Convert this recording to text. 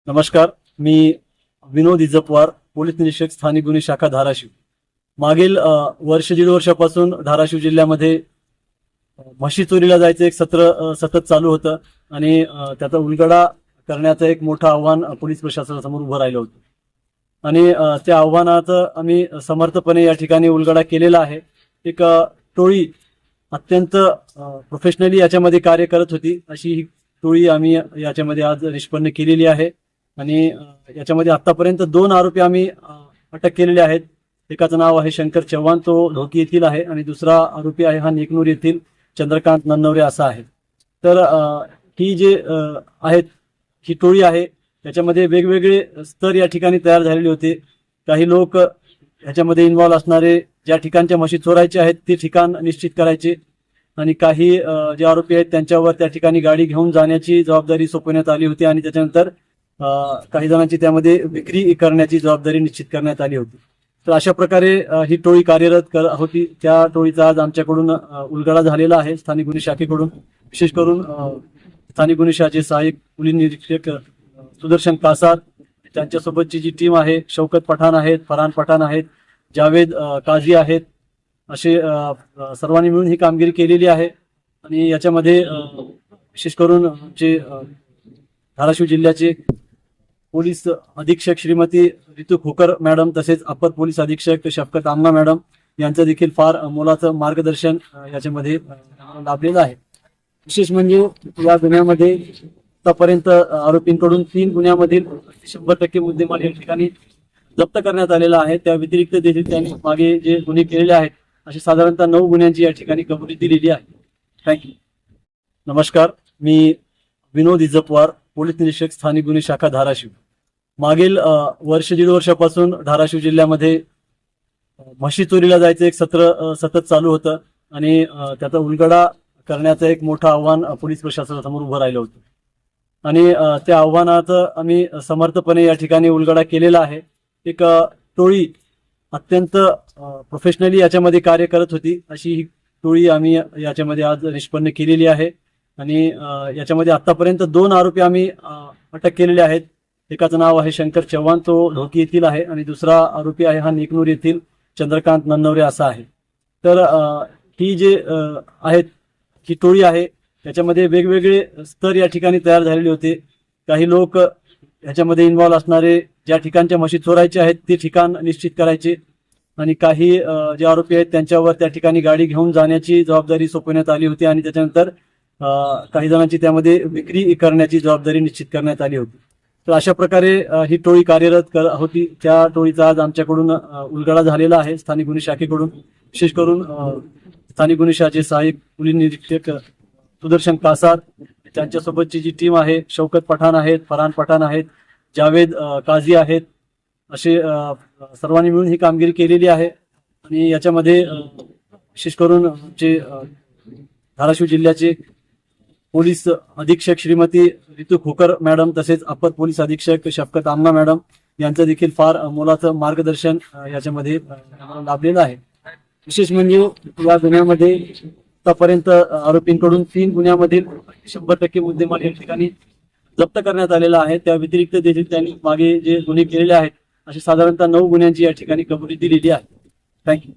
नमस्कार. मी विनोद इजपवार, पोलीस निरीक्षक, स्थानिक गुन्हे शाखा, धाराशिव. मागील वर्ष दीड वर्षापासून धाराशिव जिल्ह्यामध्ये म्हशी चोरीला जायचं एक सत्र सतत चालू होतं आणि त्याचा उलगडा करण्याचं एक मोठं आव्हान पोलीस प्रशासनासमोर उभं राहिलं होतं आणि त्या आव्हानाचं आम्ही समर्थपणे या ठिकाणी उलगडा केलेला आहे. एक टोळी अत्यंत प्रोफेशनली याच्यामध्ये कार्य करत होती, अशी ही टोळी आम्ही याच्यामध्ये आज निष्पन्न केलेली आहे आणि याच्यामध्ये आतापर्यंत 2 आरोपी आम्ही अटक केलेले आहेत. एकाचं नाव आहे शंकर चव्हाण, तो ढोकी येथील आहे, आणि दुसरा आरोपी आहे हा नेकनूर येथील चंद्रकांत नन्नवरे असा आहे. तर ही जे आहेत, ही टोळी आहे, त्याच्यामध्ये वेगवेगळे स्तर या ठिकाणी तयार झालेले होते. काही लोक ह्याच्यामध्ये इन्व्हॉल्व असणारे ज्या ठिकाणच्या म्हशी चोरायचे आहेत ते ठिकाण निश्चित करायचे आणि काही जे आरोपी आहेत त्यांच्यावर त्या ठिकाणी गाडी घेऊन जाण्याची जबाबदारी सोपवण्यात आली होती आणि त्याच्यानंतर काही जणांची त्यामध्ये विक्री करण्याची जबाबदारी निश्चित करण्यात आली होती. तर अशा प्रकारे ही टोळी कार्यरत होती. त्या टोळीचा आज आमच्याकडून उलगडा झालेला आहे स्थानिक गुन्हे शाखेकडून. विशेष करून स्थानिक गुन्हे शाखेचे सहाय्यक पोलीस निरीक्षक सुदर्शन कासार, त्यांच्यासोबतची जी टीम आहे, शौकत पठाण आहेत, फरहान पठाण आहेत, जावेद काझी आहेत, असे सर्वांनी मिळून ही कामगिरी केलेली आहे. आणि याच्यामध्ये विशेष करून आमचे धाराशिव जिल्ह्याचे पोलीस अधीक्षक श्रीमती रितू खोकर मॅडम, तसेच अपर पोलीस अधीक्षक शफकत आमना मॅडम यांचं देखील फार मोलाचं मार्गदर्शन याच्यामध्ये लाभलेलं आहे. विशेष म्हणजे या गुन्ह्यामध्ये आतापर्यंत आरोपींकडून 3 गुन्ह्यामधील 100% मुद्देमाल या ठिकाणी जप्त करण्यात आलेला आहे. त्या व्यतिरिक्त देखील त्यांनी मागे जे गुन्हे केलेले आहेत असे साधारणतः 9 गुन्ह्यांची या ठिकाणी कबुली दिलेली आहे. थँक्यू. नमस्कार. मी विनोद इजपवार, पोलीस निरीक्षक, स्थानिक गुन्हे शाखा, धाराशिव. मागील वर्ष दीड वर्षापासून धाराशिव जिल्ह्यामध्ये म्हशी चोरीला जायचं एक सत्र सतत चालू होतं आणि त्याचा उलगडा करण्याचं एक मोठं आव्हान पोलीस प्रशासनासमोर उभं राहिलं होतं आणि त्या आव्हानाचं आम्ही समर्थपणे या ठिकाणी उलगडा केलेला आहे. एक टोळी अत्यंत प्रोफेशनली याच्यामध्ये कार्य करत होती, अशी ही टोळी आम्ही याच्यामध्ये आज निष्पन्न केलेली आहे आणि याच्यामध्ये आतापर्यंत 2 आरोपी आम्ही अटक केलेले आहेत. एकाचं नाव आहे शंकर चव्हाण, तो ढोकी येथील आहे, आणि दुसरा आरोपी आहे हा नेकनूर येथील चंद्रकांत नन्नवरे असा आहे. तर ही जे आहेत, ही टोळी आहे, त्याच्यामध्ये वेगवेगळे स्तर या ठिकाणी तयार झालेले होते. काही लोक ह्याच्यामध्ये इन्व्हॉल्व असणारे ज्या ठिकाणच्या म्हशी चोरायचे आहेत ते ठिकाण निश्चित करायचे आणि काही जे आरोपी आहेत त्यांच्यावर त्या ठिकाणी गाडी घेऊन जाण्याची जबाबदारी सोपवण्यात आली होती आणि त्याच्यानंतर काही जणांची त्यामध्ये विक्री करण्याची जबाबदारी निश्चित करण्यात आली होती. तर अशा प्रकारे ही टोळी कार्यरत होती. त्या टोळीचा आज आमच्याकडून उलगडा झालेला आहे स्थानिक गुन्हे शाखेकडून. विशेष करून स्थानिक गुन्हे शाखेचे सहाय्यक पोलीस निरीक्षक सुदर्शन कासार, त्यांच्यासोबतची जी टीम आहे, शौकत पठाण आहेत, फरहान पठाण आहेत, जावेद काझी आहेत, असे सर्वांनी मिळून ही कामगिरी केलेली आहे आणि याच्यामध्ये विशेष करून आमचे धाराशिव जिल्ह्याचे पोलीस अधीक्षक श्रीमती रितू खोकर मॅडम, तसेच अपर पोलीस अधीक्षक शफकत आमना मॅडम यांचं देखील फार मोलाचं मार्गदर्शन याच्यामध्ये लाभलेलं आहे. विशेष म्हणजे या गुन्ह्यामध्ये आतापर्यंत आरोपींकडून 3 गुन्ह्यामधील 100% मुद्देमाल या ठिकाणी जप्त करण्यात आलेला आहे. त्या व्यतिरिक्त देखील त्यांनी मागे जे गुन्हे केलेले आहेत असे साधारणतः 9 गुन्ह्यांची या ठिकाणी कबुली दिलेली आहे. थँक्यू.